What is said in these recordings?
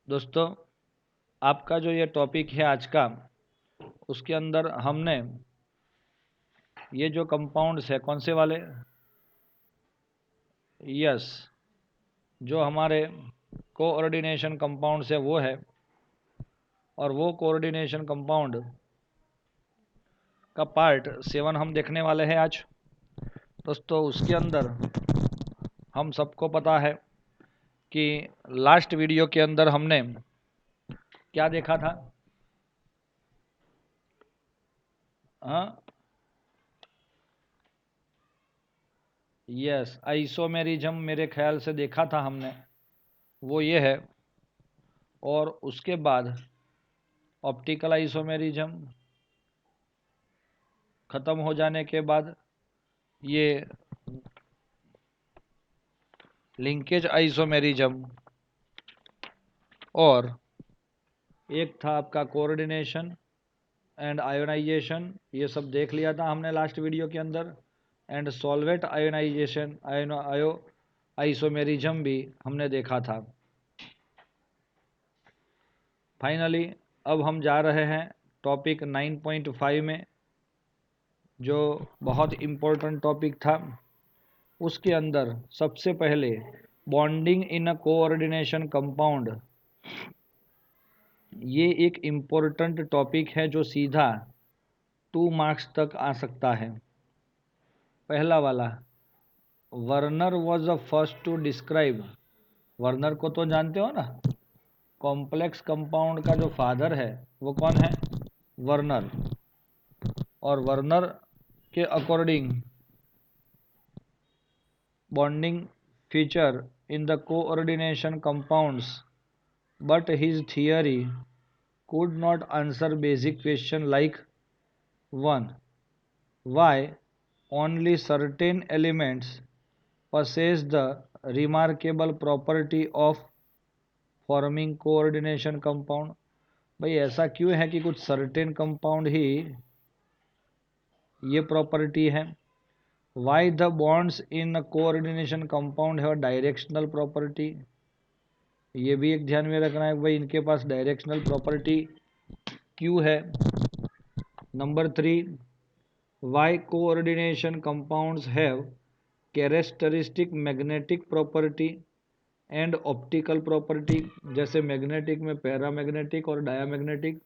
दोस्तों, आपका जो ये टॉपिक है आज का, उसके अंदर हमने ये जो कंपाउंड्स है कौन से वाले, यस, जो हमारे कोऑर्डिनेशन कंपाउंड्स है वो है, और वो कोऑर्डिनेशन कंपाउंड का पार्ट 7 हम देखने वाले हैं आज। दोस्तों, उसके अंदर हम सबको पता है कि लास्ट वीडियो के अंदर हमने क्या देखा था। हाँ, यस, आइसोमेरिज्म मेरे ख्याल से देखा था हमने, वो ये है। और उसके बाद ऑप्टिकल आइसोमेरिज्म ख़त्म हो जाने के बाद ये लिंकेज आइसोमेरिज्म, और एक था आपका कोऑर्डिनेशन एंड आयोनाइजेशन, ये सब देख लिया था हमने लास्ट वीडियो के अंदर। एंड सॉल्वेट आयोनाइजेशन आयो आइसोमेरिज्म भी हमने देखा था। फाइनली अब हम जा रहे हैं टॉपिक 9.5 में, जो बहुत इम्पोर्टेंट टॉपिक था। उसके अंदर सबसे पहले bonding in a coordination compound, ये एक इम्पोर्टेंट टॉपिक है जो सीधा 2 मार्क्स तक आ सकता है। पहला वाला, Werner was the first to describe, Werner को तो जानते हो ना, कॉम्प्लेक्स कंपाउंड का जो फादर है वो कौन है, वर्नर। और वर्नर के according bonding feature in the coordination compounds, but his theory could not answer basic question like 1. Why only certain elements possess the remarkable property of forming coordination compound। भाई ऐसा क्यों है कि कुछ सर्टेन कंपाउंड ही ये property है। Why the bonds in coordination compound है directional property, ये भी एक ध्यान में रखना है भाई, इनके पास डायरेक्शनल प्रॉपर्टी क्यों है। Number 3, why coordination compounds have characteristic magnetic property and optical property, जैसे मैग्नेटिक में पैरामैग्नेटिक और डायामैग्नेटिक,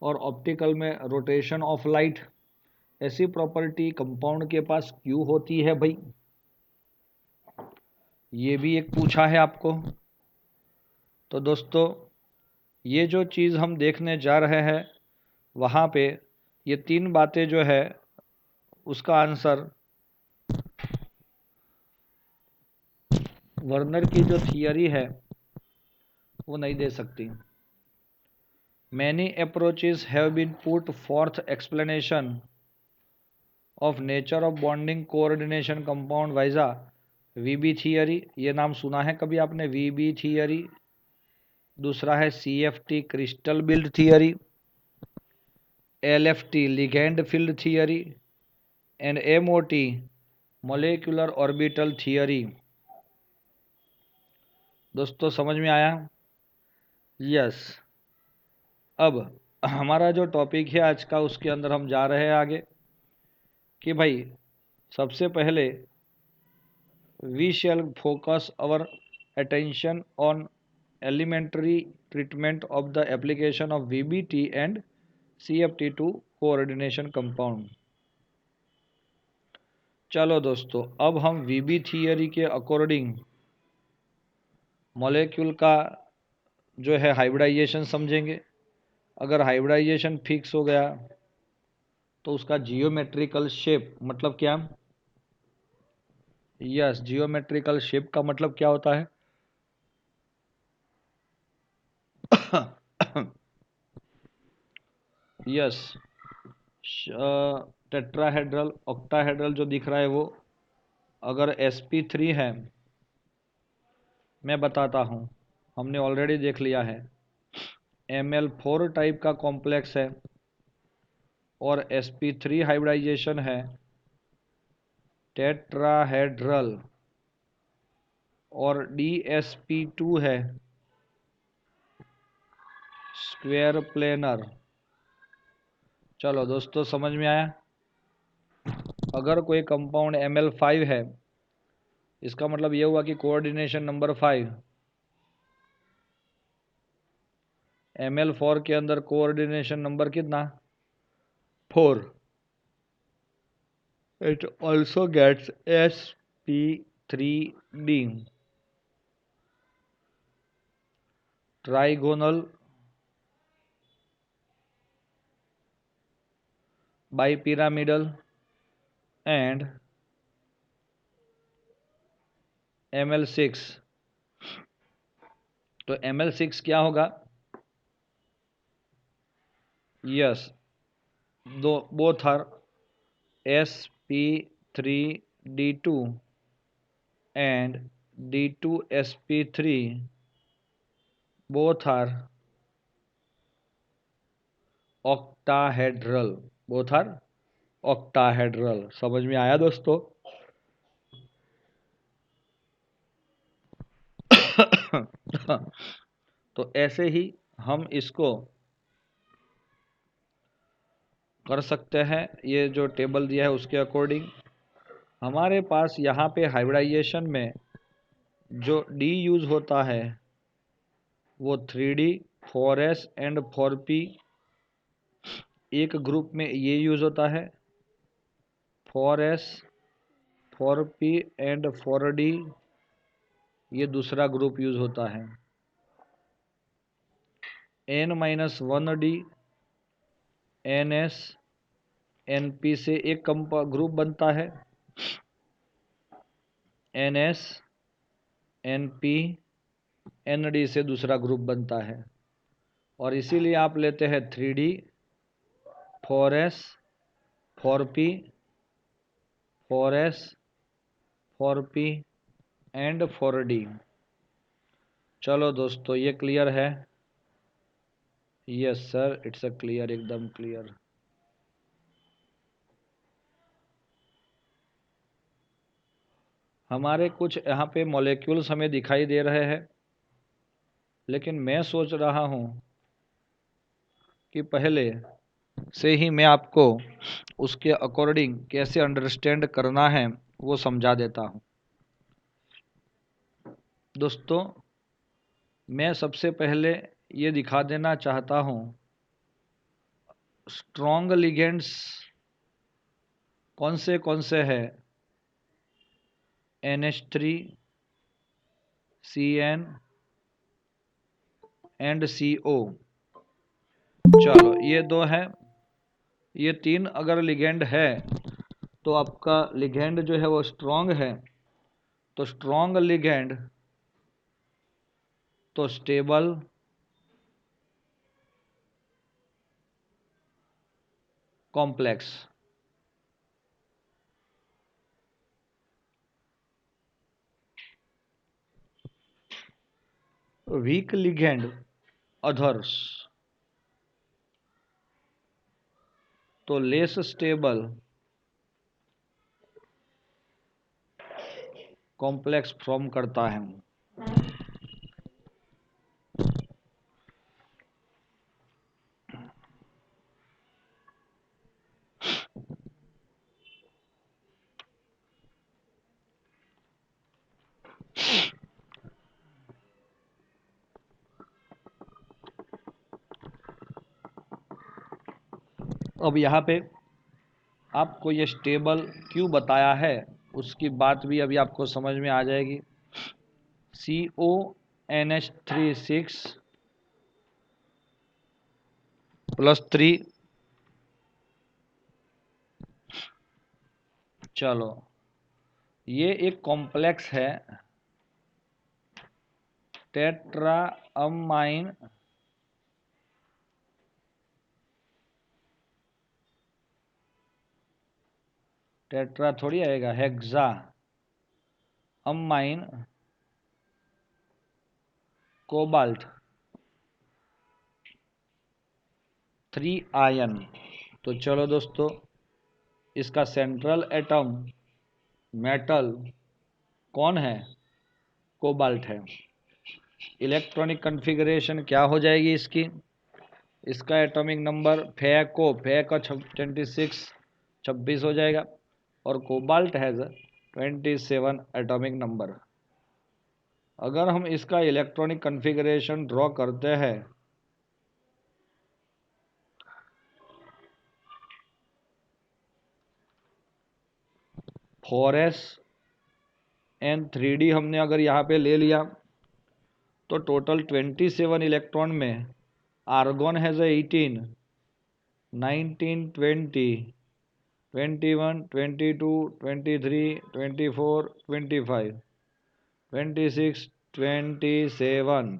और ऑप्टिकल में रोटेशन ऑफ लाइट, ऐसी प्रॉपर्टी कंपाउंड के पास क्यों होती है भाई, ये भी एक पूछा है आपको। तो दोस्तों, ये जो चीज़ हम देखने जा रहे हैं वहाँ पे ये 3 बातें जो है उसका आंसर वर्नर की जो थियरी है वो नहीं दे सकती। Many approaches have been put forth explanation of nature of bonding coordination compound via VB theory, ये नाम सुना है कभी आपने, वीबी थियरी। दूसरा है CFT crystal build theory, LFT ligand field theory, and MOT molecular orbital theory. दोस्तों, समझ में आया? यस। अब हमारा जो टॉपिक है आज का, उसके अंदर हम जा रहे हैं आगे कि भाई सबसे पहले we shall focus our attention on elementary treatment of the application of VBT and CFT to coordination compound. चलो दोस्तों, अब हम वीबी थियरी के अकॉर्डिंग मॉलिक्यूल का जो है हाइब्रिडाइजेशन समझेंगे। अगर हाइब्रिडाइजेशन फिक्स हो गया तो उसका जियोमेट्रिकल शेप मतलब क्या, यस, जियोमेट्रिकल शेप का मतलब क्या होता है यस, टेट्राहेड्रल ऑक्टाहेड्रल जो दिख रहा है वो, अगर sp3 है, मैं बताता हूँ, हमने ऑलरेडी देख लिया है, ml4 टाइप का कॉम्प्लेक्स है और sp3 हाइब्रिडाइजेशन है टेट्राहेड्रल, और dsp2 है स्क्वायर प्लेनर। चलो दोस्तों, समझ में आया। अगर कोई कंपाउंड Ml5 है, इसका मतलब ये हुआ कि कोऑर्डिनेशन नंबर 5। Ml4 के अंदर कोऑर्डिनेशन नंबर कितना? 4। It also gets sp3d, trigonal bipyramidal and Ml6। तो Ml6 क्या होगा? यस, दो both are sp3d2 and d2sp3, both are octahedral। Both are octahedral. समझ में आया दोस्तों? तो ऐसे ही हम इसको कर सकते हैं। ये जो टेबल दिया है उसके अकॉर्डिंग हमारे पास यहाँ पे हाइब्रिडाइजेशन में जो डी यूज होता है वो 3D, 4S एंड 4P। एक ग्रुप में ये यूज होता है 4S, 4P एंड 4D। ये दूसरा ग्रुप यूज होता है N-1D, NS, NP से एक ग्रुप बनता है, NS, NP, ND से दूसरा ग्रुप बनता है। और इसीलिए आप लेते हैं 3D, 4S, 4P, 4S, 4P and 4D। चलो दोस्तों, ये क्लियर है? Yes sir, it's a clear, एकदम क्लियर। हमारे कुछ यहाँ पे मॉलिक्यूल्स हमें दिखाई दे रहे हैं, लेकिन मैं सोच रहा हूँ कि पहले से ही मैं आपको उसके अकॉर्डिंग कैसे अंडरस्टैंड करना है वो समझा देता हूँ। दोस्तों, मैं सबसे पहले ये दिखा देना चाहता हूँ स्ट्रॉन्ग लिगेंड्स कौन से हैं। NH3, CN and CO। चलो, ये दो हैं। ये तीन अगर लिगेंड है तो आपका लिगेंड जो है वो स्ट्रॉन्ग है। तो स्ट्रॉन्ग लिगेंड तो stable, complex. Week ligand others तो लेस स्टेबल, कॉम्प्लेक्स फॉर्म करता है। अब यहाँ पे आपको ये स्टेबल क्यों बताया है उसकी बात भी अभी आपको समझ में आ जाएगी। CONH3 +3। चलो, ये एक कॉम्प्लेक्स है टेट्रा अमाइन टेट्रा थोड़ी आएगा, हेक्सा अमाइन कोबाल्ट 3 आयन। तो चलो दोस्तों, इसका सेंट्रल एटम मेटल कौन है? कोबाल्ट है। इलेक्ट्रॉनिक कॉन्फ़िगरेशन क्या हो जाएगी इसकी? इसका एटॉमिक नंबर फे का 26 हो जाएगा, और कोबाल्ट हैज़ 27 एटॉमिक नंबर। अगर हम इसका इलेक्ट्रॉनिक कन्फिगरेशन ड्रॉ करते हैं, 4s and 3d हमने अगर यहाँ पे ले लिया, तो टोटल 27 इलेक्ट्रॉन में आर्गॉन हैज़ 18, 19, 20, 21, 22, 23, 24, 25, 26, 27।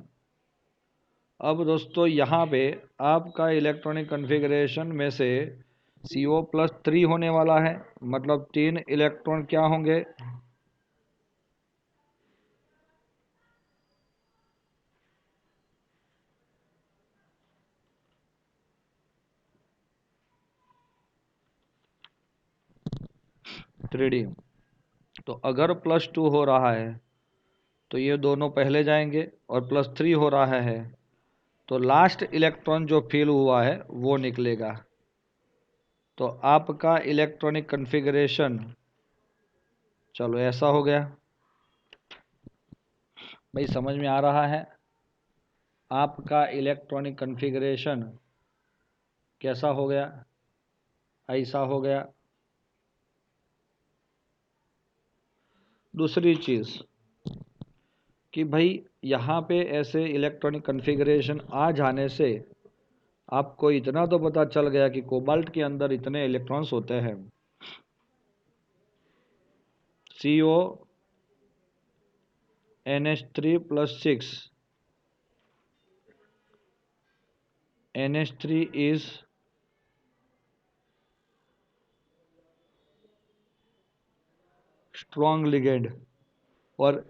अब दोस्तों यहाँ पे आपका इलेक्ट्रॉनिक कन्फिगरेशन में से CO+3 होने वाला है, मतलब 3 इलेक्ट्रॉन क्या होंगे, +3D। तो अगर +2 हो रहा है तो ये दोनों पहले जाएंगे, और +3 हो रहा है तो लास्ट इलेक्ट्रॉन जो फिल हुआ है वो निकलेगा। तो आपका इलेक्ट्रॉनिक कन्फिगरेशन, चलो ऐसा हो गया। भाई समझ में आ रहा है? आपका इलेक्ट्रॉनिक कन्फिगरेशन कैसा हो गया, ऐसा हो गया। दूसरी चीज़ कि भाई यहाँ पे ऐसे इलेक्ट्रॉनिक कन्फिगरेशन आ जाने से आपको इतना तो पता चल गया कि कोबाल्ट के अंदर इतने इलेक्ट्रॉन्स होते हैं। CO NH3+6, NH3 is strong ligand, और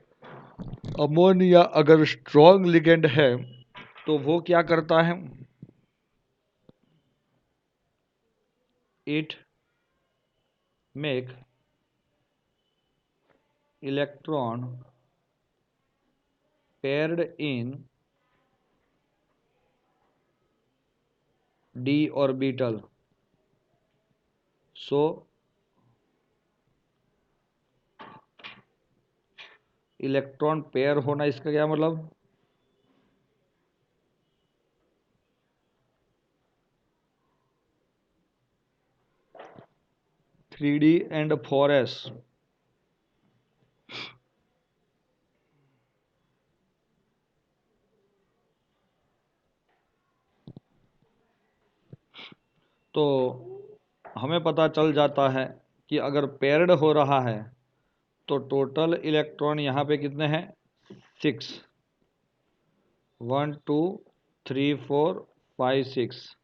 अमोनिया अगर स्ट्रॉन्ग लिगेंड है तो वो क्या करता है, it make electron paired in d orbital. So electron pair होना, इसका क्या मतलब, थ्री डी एंड 4s। तो हमें पता चल जाता है कि अगर पेयर्ड हो रहा है तो टोटल इलेक्ट्रॉन यहाँ पे कितने हैं, 6, 1 2 3 4 5 6।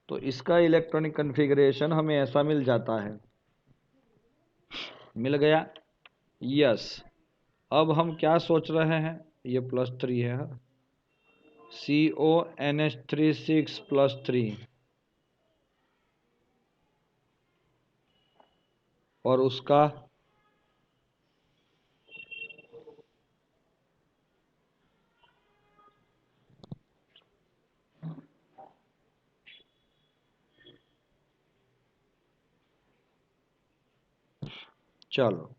तो इसका इलेक्ट्रॉनिक कन्फिगरेशन हमें ऐसा मिल जाता है। मिल गया? यस। अब हम क्या सोच रहे हैं, ये +3 है, CONH3 6+3, और उसका चलो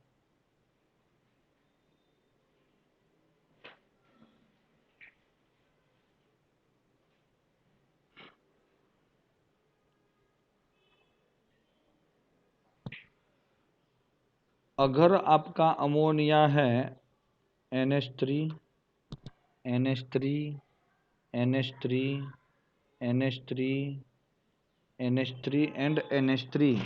अगर आपका अमोनिया है NH3, NH3, NH3, NH3, NH3 and NH3,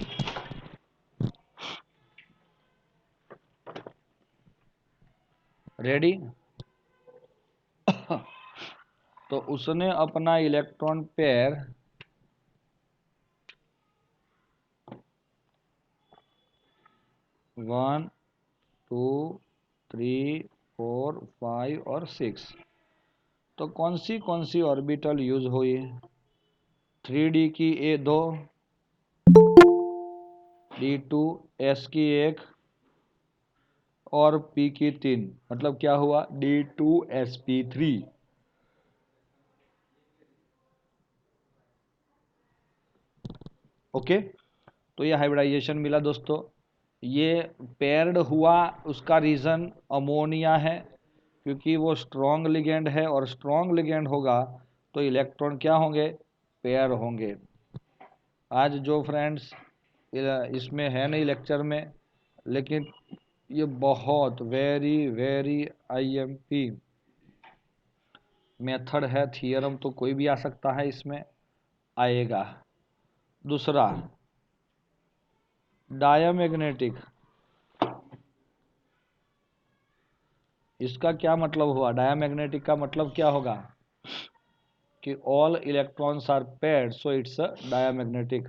ready? तो उसने अपना इलेक्ट्रॉन पेयर 1 2 3 4 5 और 6, तो कौन सी ऑर्बिटल यूज हुई, 3D की दो, D2, S की एक, और P की 3, मतलब क्या हुआ, D2sp3। ओके, तो ये हाइब्रिडाइजेशन मिला दोस्तों। ये पेयर्ड हुआ, उसका रीज़न अमोनिया है, क्योंकि वो स्ट्रॉन्ग लिगेंड है, और स्ट्रॉन्ग लिगेंड होगा तो इलेक्ट्रॉन क्या होंगे, पेयर होंगे। आज जो फ्रेंड्स इसमें है नहीं लेक्चर में, लेकिन ये बहुत वेरी वेरी आईएमपी मेथड है, थियरम तो कोई भी आ सकता है, इसमें आएगा। दूसरा, डायामैग्नेटिक, इसका क्या मतलब हुआ, डायामैग्नेटिक का मतलब क्या होगा कि all electrons are paired, so it's a diamagnetic.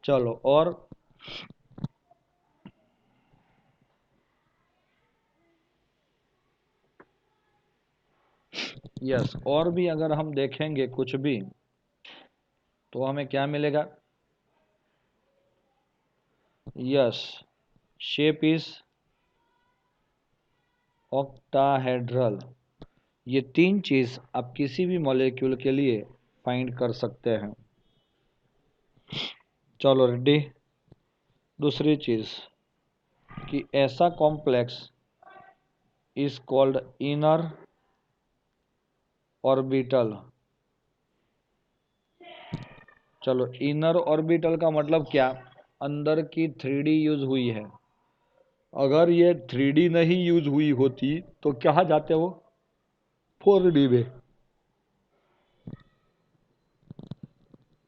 चलो, और यस, और भी अगर हम देखेंगे कुछ भी तो हमें क्या मिलेगा, यस, शेप इज ऑक्टाहेड्रल। ये तीन चीज आप किसी भी मॉलिक्यूल के लिए फाइंड कर सकते हैं। चलो रेडी। दूसरी चीज कि ऐसा complex is called inner orbital. चलो, इनर ऑर्बिटल का मतलब क्या, अंदर की 3D यूज हुई है। अगर ये 3D नहीं यूज हुई होती तो क्या जाते वो 4D में,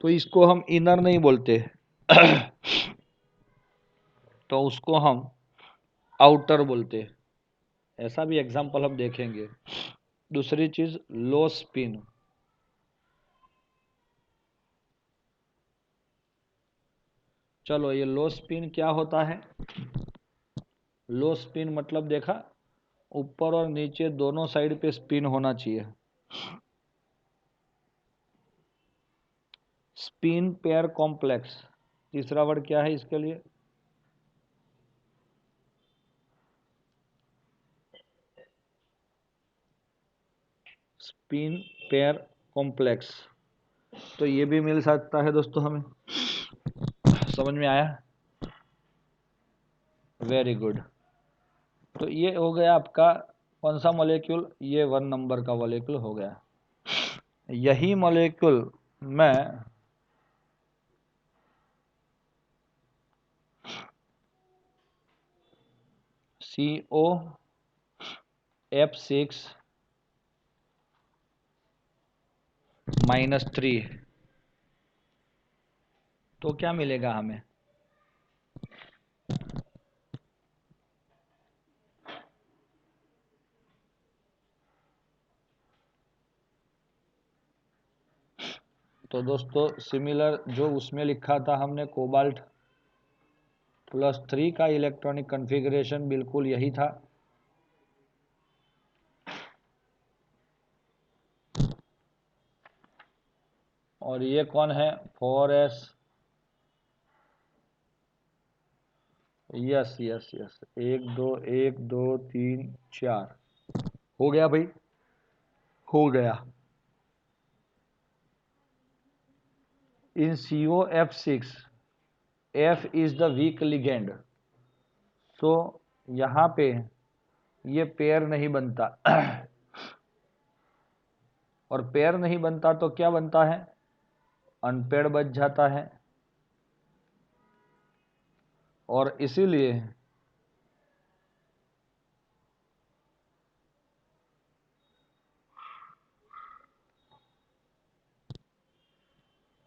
तो इसको हम इनर नहीं बोलते तो उसको हम आउटर बोलते। ऐसा भी एग्जांपल हम देखेंगे। दूसरी चीज, लो स्पिन। चलो, ये लो स्पिन क्या होता है, लो स्पिन मतलब देखा, ऊपर और नीचे दोनों साइड पे स्पिन होना चाहिए। स्पिन पेयर कॉम्प्लेक्स, तीसरा वर्ड क्या है इसके लिए, स्पिन पेयर कॉम्प्लेक्स। तो ये भी मिल सकता है दोस्तों हमें, समझ में आया, वेरी गुड। तो ये हो गया आपका कौन सा मॉलिक्यूल, ये 1 नंबर का मॉलिक्यूल हो गया। यही मॉलिक्यूल मैं COF6-3 तो क्या मिलेगा हमें, तो दोस्तों सिमिलर जो उसमें लिखा था हमने, कोबाल्ट +3 का इलेक्ट्रॉनिक कॉन्फ़िगरेशन बिल्कुल यही था। और ये कौन है, 4s, यस यस यस, 1 2 1 2 3 4, हो गया भाई, हो गया। इन COF6, F is the week ligand, तो यहाँ पे ये पेयर नहीं बनता और पेयर नहीं बनता तो क्या बनता है, अनपेयर बच जाता है। और इसीलिए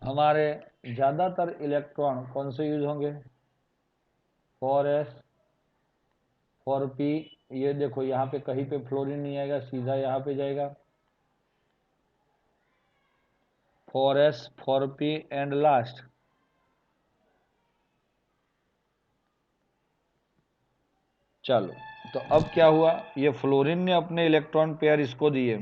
हमारे ज़्यादातर इलेक्ट्रॉन कौन से यूज होंगे, 4s 4p। ये देखो यहाँ पे कहीं पे फ्लोरीन नहीं आएगा, सीधा यहाँ पे जाएगा 4s 4p एंड लास्ट। चलो, तो अब क्या हुआ, ये फ्लोरीन ने अपने इलेक्ट्रॉन पेयर इसको दिए,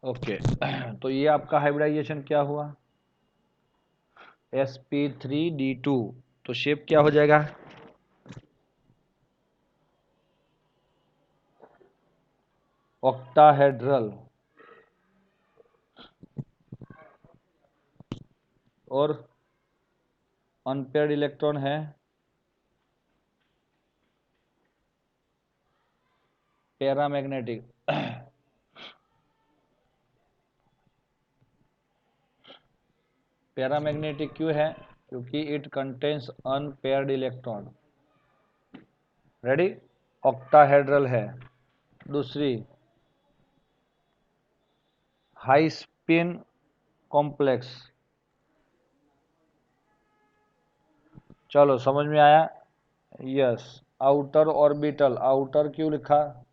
ओके तो ये आपका हाइब्रिडाइजेशन क्या हुआ, sp3d2, तो शेप क्या हो जाएगा, ऑक्टाहेड्रल, और अनपेयर्ड इलेक्ट्रॉन है पैरामैग्नेटिक। पैरामैग्नेटिक क्यों है, क्योंकि it contains unpaired electron. Ready, octahedral है। दूसरी, हाई स्पिन कॉम्प्लेक्स। चलो समझ में आया, यस। आउटर ऑर्बिटल, आउटर क्यों लिखा,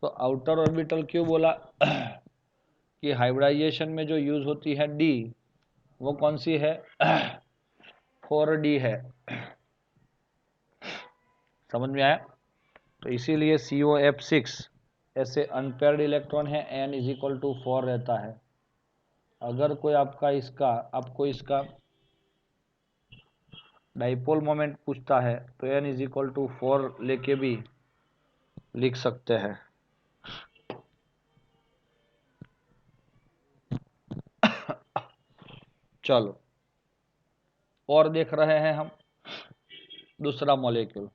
तो आउटर ऑर्बिटल क्यों बोला कि हाइब्रिडाइजेशन में जो यूज होती है डी, वो कौन सी है 4d है। समझ में आया, तो इसीलिए COF6 ऐसे अनपेयर्ड इलेक्ट्रॉन है, n इज इक्वल टू 4 रहता है। अगर कोई आपको इसका डाइपोल मोमेंट पूछता है तो n इज इक्वल टू 4 लेके भी लिख सकते हैं। चलो और देख रहे हैं हम दूसरा मॉलिक्यूल,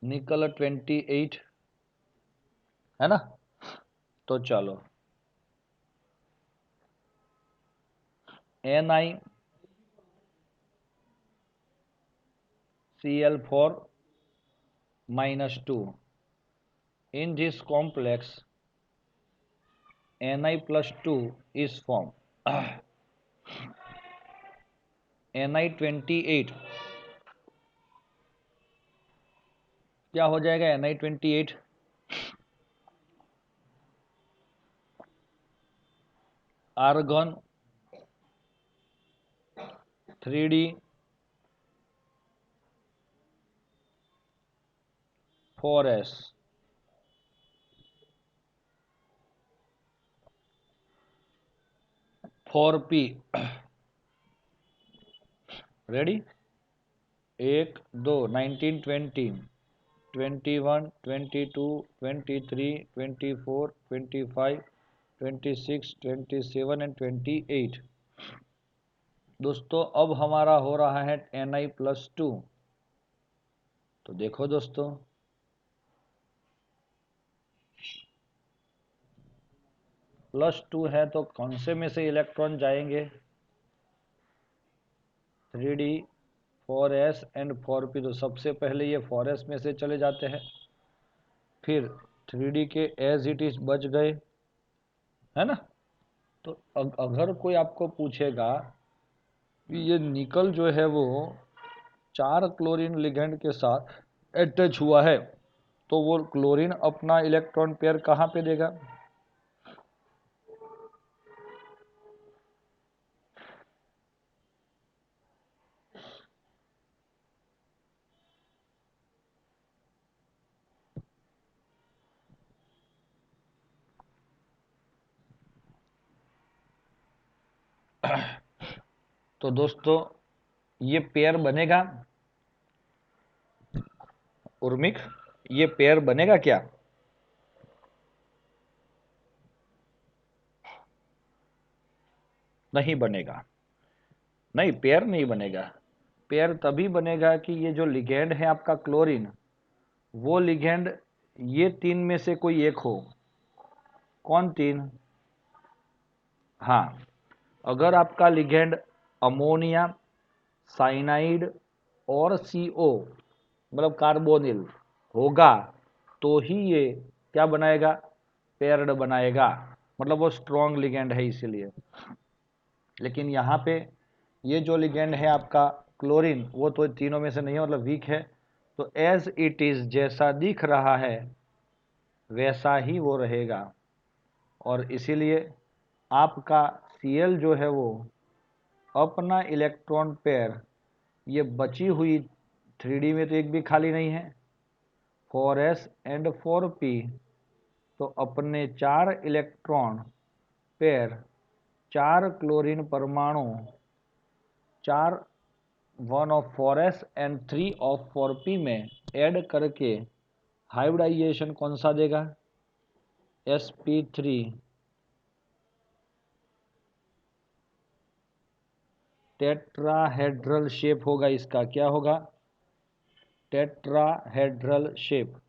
निकल 28 है ना। तो चलो NiCl4 -2, in this complex Ni plus 2 is formed। Ni28 क्या हो जाएगा, Ni28 argon 3d 4s 4p। Ready, 1 2 19 20 21 22 23 24 25 26 27 and 28। दोस्तों अब हमारा हो रहा है Ni+2। तो देखो दोस्तों, +2 है तो कौन से में से इलेक्ट्रॉन जाएंगे, 3d 4s एंड 4p, तो सबसे पहले ये 4s में से चले जाते हैं, फिर 3d के एज इट इज बच गए, है ना। तो अगर कोई आपको पूछेगा कि ये निकल जो है वो 4 क्लोरीन लिगेंड के साथ अटैच हुआ है, तो वो क्लोरीन अपना इलेक्ट्रॉन पेयर कहाँ पे देगा, तो दोस्तों ये पेयर बनेगा, उर्मिक ये पेयर बनेगा क्या, नहीं बनेगा, नहीं पेयर नहीं बनेगा। पेयर तभी बनेगा कि ये जो लिगेंड है आपका क्लोरीन, वो लिगेंड ये 3 में से कोई एक हो। कौन 3, हाँ, अगर आपका लिगेंड अमोनिया, साइनाइड और CO मतलब कार्बोनिल होगा, तो ही ये क्या बनाएगा, पेयर्ड बनाएगा, मतलब वो स्ट्रॉन्ग लिगेंड है इसीलिए। लेकिन यहाँ पे ये जो लिगेंड है आपका क्लोरीन, वो तो तीनों में से नहीं है, मतलब वीक है, तो एज इट इज जैसा दिख रहा है वैसा ही वो रहेगा। और इसीलिए आपका Cl जो है वो अपना इलेक्ट्रॉन पेयर, ये बची हुई 3D में तो एक भी खाली नहीं है, 4s एंड 4p, तो अपने 4 इलेक्ट्रॉन पेयर, 4 क्लोरीन परमाणु, 4 1 of 4s and 3 of 4p में ऐड करके हाइब्रिडाइजेशन कौन सा देगा? sp3। टेट्राहेड्रल शेप होगा इसका, क्या होगा? Tetrahedral shape.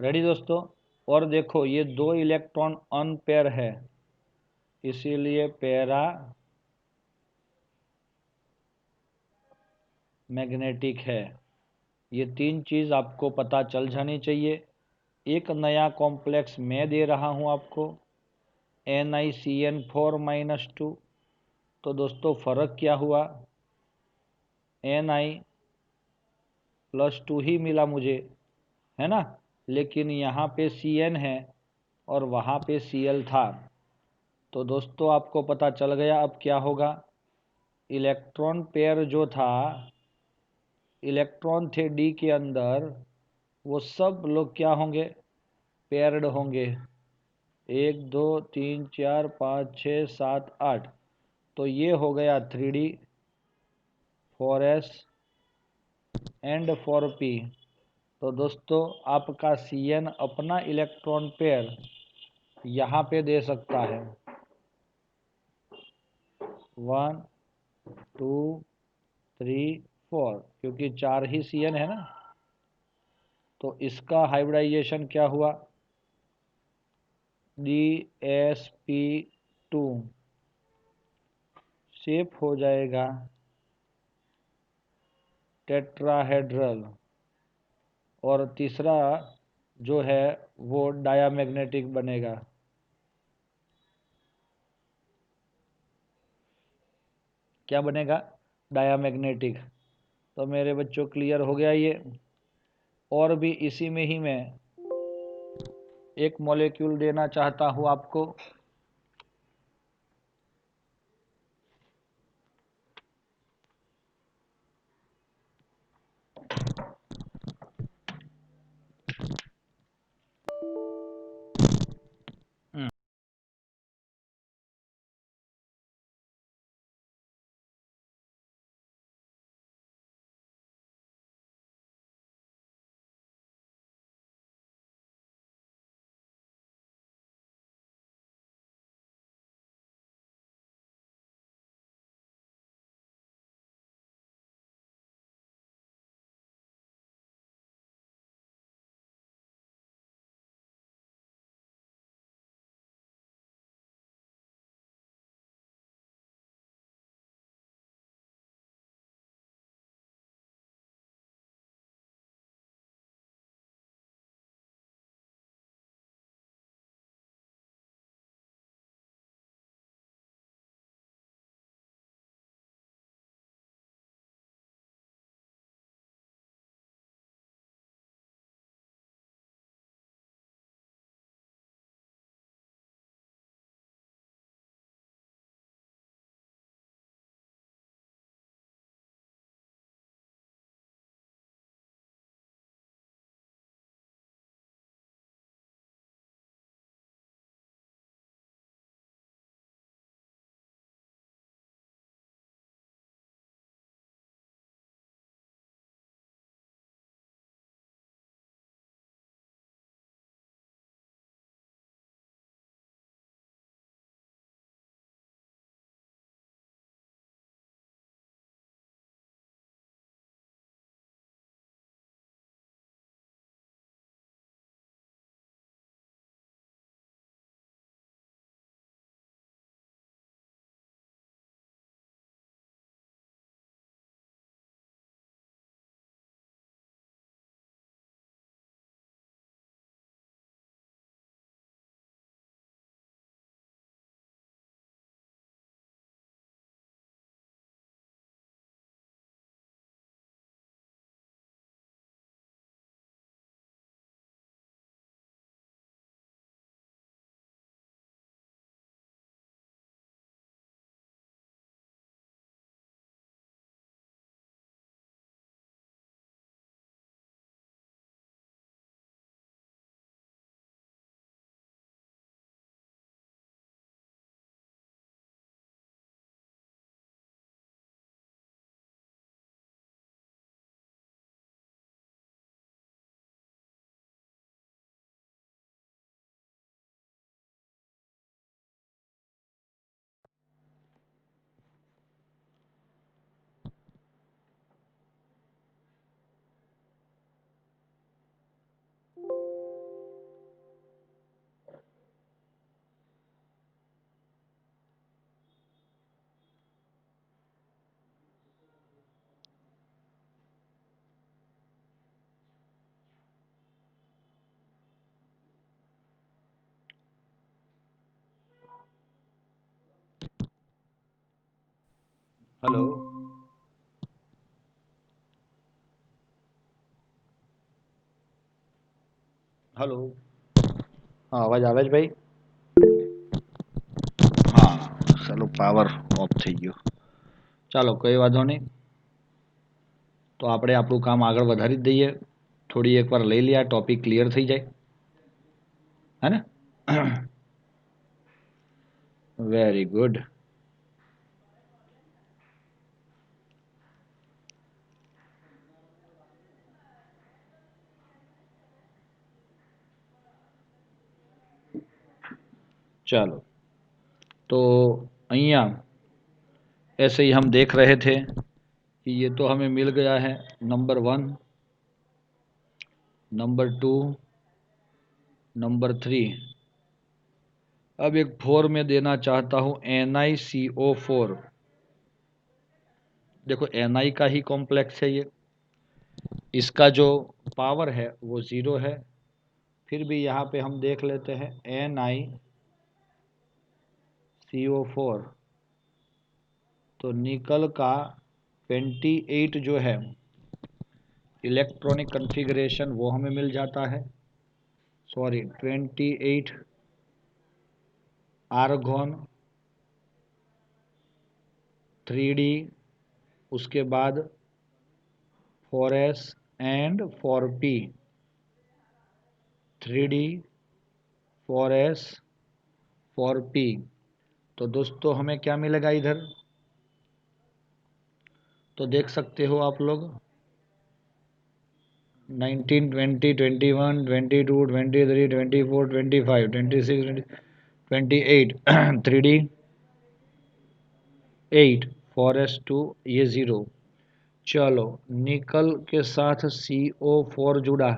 रेडी दोस्तों? और देखो ये 2 इलेक्ट्रॉन अनपेयर है, इसीलिए पैरा मैग्नेटिक है। ये 3 चीज आपको पता चल जानी चाहिए। एक नया कॉम्प्लेक्स मैं दे रहा हूं आपको, NiCN4-2। तो दोस्तों फर्क क्या हुआ? Ni+2 ही मिला मुझे, है ना, लेकिन यहाँ पे Cn है और वहाँ पे Cl था। तो दोस्तों आपको पता चल गया अब क्या होगा। इलेक्ट्रॉन पेयर जो था, इलेक्ट्रॉन थे D के अंदर, वो सब लोग क्या होंगे? पेयर्ड होंगे। 1 2 3 4 5 6 7 8। तो ये हो गया 3D, 4s एंड 4p। तो दोस्तों आपका Cn अपना इलेक्ट्रॉन पेयर यहाँ पे दे सकता है, 1 2 3 4, क्योंकि 4 ही Cn है ना। तो इसका हाइब्रिडाइजेशन क्या हुआ? DsP2 शेप हो जाएगा टेट्राहेड्रल, और तीसरा जो है वो डायामैग्नेटिक बनेगा। क्या बनेगा? डायामैग्नेटिक। तो मेरे बच्चों क्लियर हो गया ये। और भी इसी में ही मैं एक मॉलिक्यूल देना चाहता हूँ आपको। Hello, hello. हाँ, आवाज આવે છે ભાઈ? હા, ચાલો પાવર ઓફ થઈ ગયો. ચાલો, કઈ વાંધો નહીં. તો આપણે આપણું કામ આગળ વધારી જ દઈએ. થોડી એકવાર લઈ લઈએ, આ ટોપિક ક્લિયર થઈ જાય, હે ને? Very good. चलो, तो અહીંયા ऐसे ही हम देख रहे थे कि ये तो हमें मिल गया है नंबर 1, नंबर 2, नंबर 3. अब एक 4 में देना चाहता हूँ NiCO4. देखो Ni का ही कॉम्प्लेक्स है ये, इसका जो पावर है वो 0 है. फिर भी यहाँ पे हम देख लेते हैं NiCO4. तो निकल का 28 जो है इलेक्ट्रॉनिक कन्फिग्रेशन वो हमें मिल जाता है. सॉरी, 28 आर्गोन 3D, उसके बाद 4s and 4p. 3D 4s 4p. तो दोस्तों हमें क्या मिलेगा इधर? तो देख सकते हो आप लोग 19, 20, 21, 22, 23, 24, 25, 26, 28. 3D 8, 4s2, ये 0. चलो, निकल के साथ CO4 जुड़ा,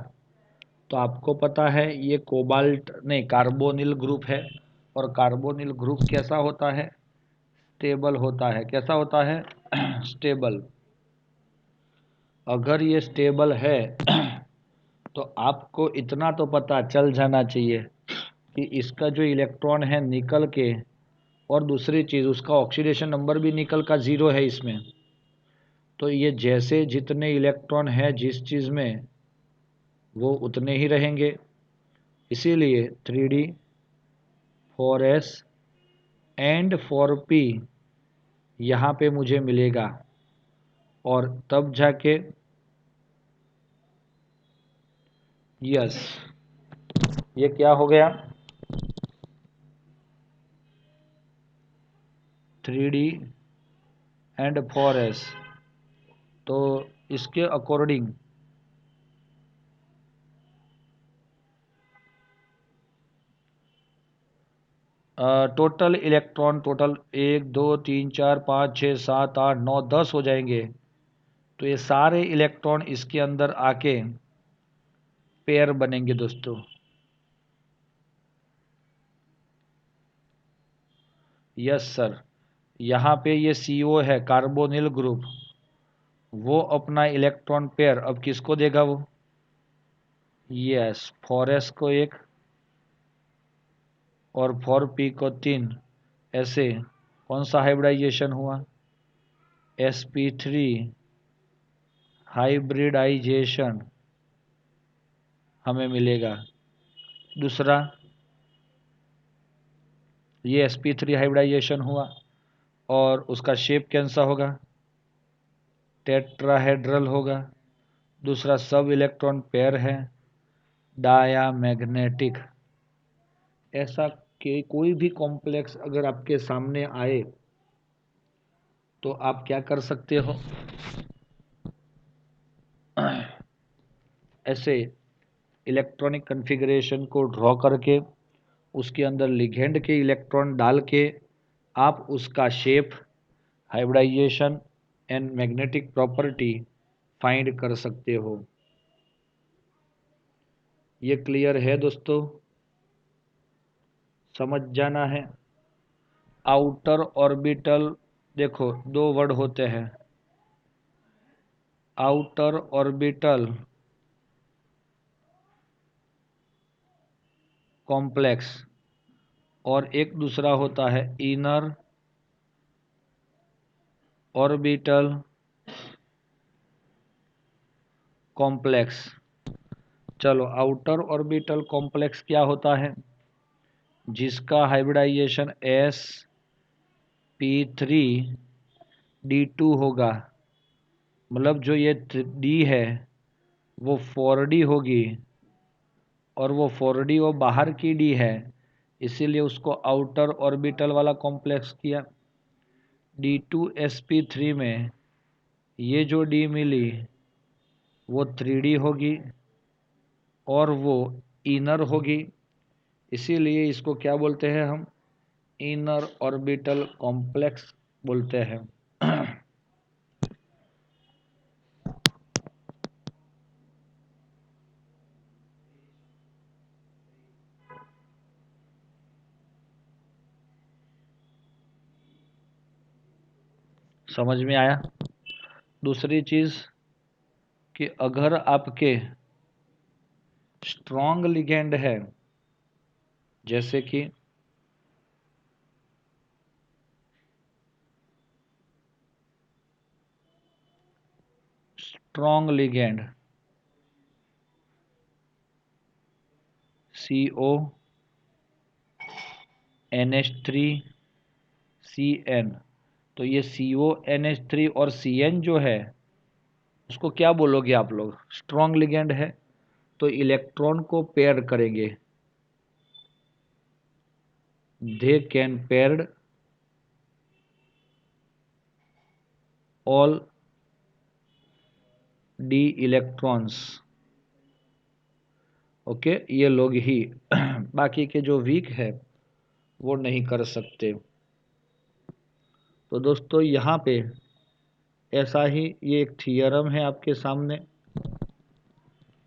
तो आपको पता है ये कोबाल्ट नहीं कार्बोनिल ग्रुप है. और कार्बोनिल ग्रुप कैसा होता है? स्टेबल होता है. कैसा होता है? स्टेबल. अगर ये स्टेबल है तो आपको इतना तो पता चल जाना चाहिए कि इसका जो इलेक्ट्रॉन है निकल के, और दूसरी चीज़ उसका ऑक्सीडेशन नंबर भी निकल का 0 है इसमें. तो ये जैसे जितने इलेक्ट्रॉन है जिस चीज़ में वो उतने ही रहेंगे. इसीलिए 3D 4s एंड 4p यहाँ पे मुझे मिलेगा. और तब जाके यस, ये क्या हो गया? 3D and 4s. तो इसके अकॉर्डिंग टोटल इलेक्ट्रॉन टोटल 1 2 3 4 5 6 7 8 9 10 हो जाएंगे. तो ये सारे इलेक्ट्रॉन इसके अंदर आके पेयर बनेंगे दोस्तों. Yes sir. यहाँ पे ये CO है कार्बोनिल ग्रुप, वो अपना इलेक्ट्रॉन पेयर अब किसको देगा वो? यस, 4s को एक और 4p को 3. ऐसे कौन सा हाइब्रिडाइजेशन हुआ? sp3 हाइब्रिडाइजेशन हमें मिलेगा. दूसरा ये sp3 हाइब्रिडाइजेशन हुआ और उसका शेप कैसा होगा? टेट्राहेड्रल होगा. दूसरा सब इलेक्ट्रॉन पेयर है डायामैग्नेटिक. ऐसा कि कोई भी कॉम्प्लेक्स अगर आपके सामने आए तो आप क्या कर सकते हो? ऐसे इलेक्ट्रॉनिक कन्फिग्रेशन को ड्रॉ करके उसके अंदर लिगेंड के इलेक्ट्रॉन डाल के आप उसका shape, hybridization and magnetic property find कर सकते हो. ये क्लियर है दोस्तों? समझ जाना है. आउटर ऑर्बिटल, देखो दो वर्ड होते हैं, आउटर ऑर्बिटल कॉम्प्लेक्स, और एक दूसरा होता है इनर ऑर्बिटल कॉम्प्लेक्स। चलो, आउटर ऑर्बिटल कॉम्प्लेक्स क्या होता है? जिसका हाइब्रिडाइजेशन sp3d2 होगा, मतलब जो ये d है वो 4d होगी, और वो 4d वो बाहर की d है, इसीलिए उसको आउटर ऑर्बिटल वाला कॉम्प्लेक्स किया। d2sp3 में ये जो d मिली वो 3d होगी और वो इनर होगी, इसीलिए इसको क्या बोलते हैं हम? इनर ऑर्बिटल कॉम्प्लेक्स बोलते हैं। समझ में आया? दूसरी चीज कि अगर आपके स्ट्रॉन्ग लिगेंड है, जैसे कि स्ट्रॉन्ग लिगेंड CONH3CN, तो ये CONH3 और CN जो है उसको क्या बोलोगे आप लोग? स्ट्रॉन्ग लिगेंड है, तो इलेक्ट्रॉन को पेयर करेंगे। They can paired all d electrons. Okay, ये लोग ही बाकी के जो वीक है वो नहीं कर सकते। तो दोस्तों यहाँ पे ऐसा ही ये एक थियरम है आपके सामने,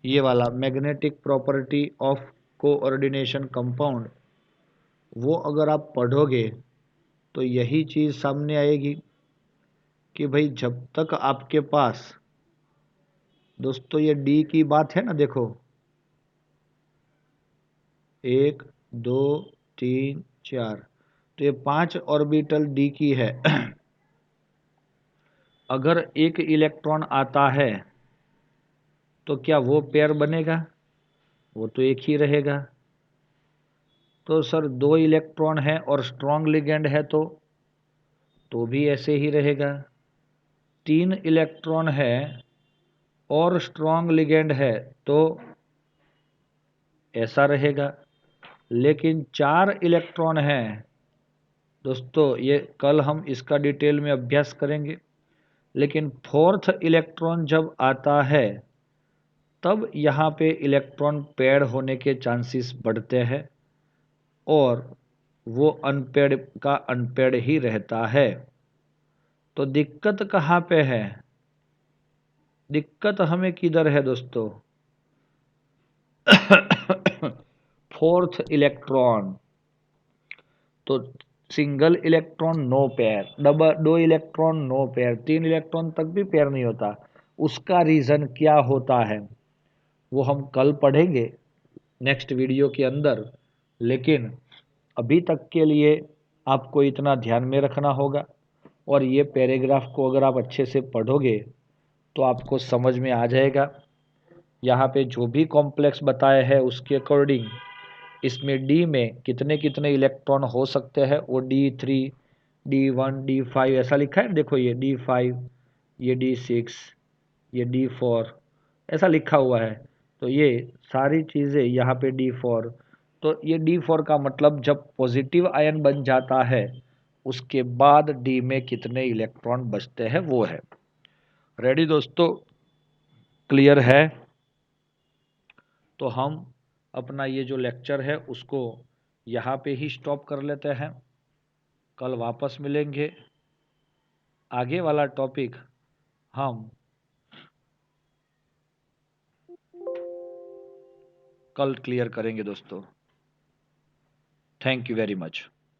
ये वाला magnetic property of coordination compound, वो अगर आप पढ़ोगे तो यही चीज़ सामने आएगी कि भाई जब तक आपके पास, दोस्तों ये डी की बात है ना, देखो 1 2 3 4, तो ये 5 ऑर्बिटल डी की है। अगर एक इलेक्ट्रॉन आता है तो क्या वो पेयर बनेगा? वो तो एक ही रहेगा। तो सर 2 इलेक्ट्रॉन है और स्ट्रॉन्ग लिगेंड है तो भी ऐसे ही रहेगा। 3 इलेक्ट्रॉन है और स्ट्रॉन्ग लिगेंड है तो ऐसा रहेगा। लेकिन 4 इलेक्ट्रॉन है दोस्तों, ये कल हम इसका डिटेल में अभ्यास करेंगे, लेकिन फोर्थ इलेक्ट्रॉन जब आता है तब यहाँ पे इलेक्ट्रॉन पेयर होने के चांसेस बढ़ते हैं और वो अनपेड का अनपेड ही रहता है। तो दिक्कत कहाँ पे है? दिक्कत हमें किधर है दोस्तों? फोर्थ इलेक्ट्रॉन, तो single electron no pair, double 2 electron no pair, 3 electron तक भी पेयर नहीं होता। उसका रीज़न क्या होता है वो हम कल पढ़ेंगे नेक्स्ट वीडियो के अंदर, लेकिन अभी तक के लिए आपको इतना ध्यान में रखना होगा, और ये पैराग्राफ को अगर आप अच्छे से पढ़ोगे तो आपको समझ में आ जाएगा। यहाँ पे जो भी कॉम्प्लेक्स बताए हैं उसके अकॉर्डिंग इसमें डी में कितने कितने इलेक्ट्रॉन हो सकते हैं, वो D3 D1 D5 ऐसा लिखा है, देखो ये D5, ये D6, ये D4 ऐसा लिखा हुआ है। तो ये सारी चीज़ें यहाँ पे D4, तो ये D4 का मतलब जब पॉजिटिव आयन बन जाता है उसके बाद डी में कितने इलेक्ट्रॉन बचते हैं वो है। रेडी दोस्तों? क्लियर है? तो हम अपना ये जो लेक्चर है उसको यहाँ पे ही स्टॉप कर लेते हैं। कल वापस मिलेंगे, आगे वाला टॉपिक हम कल क्लियर करेंगे दोस्तों। Thank you very much.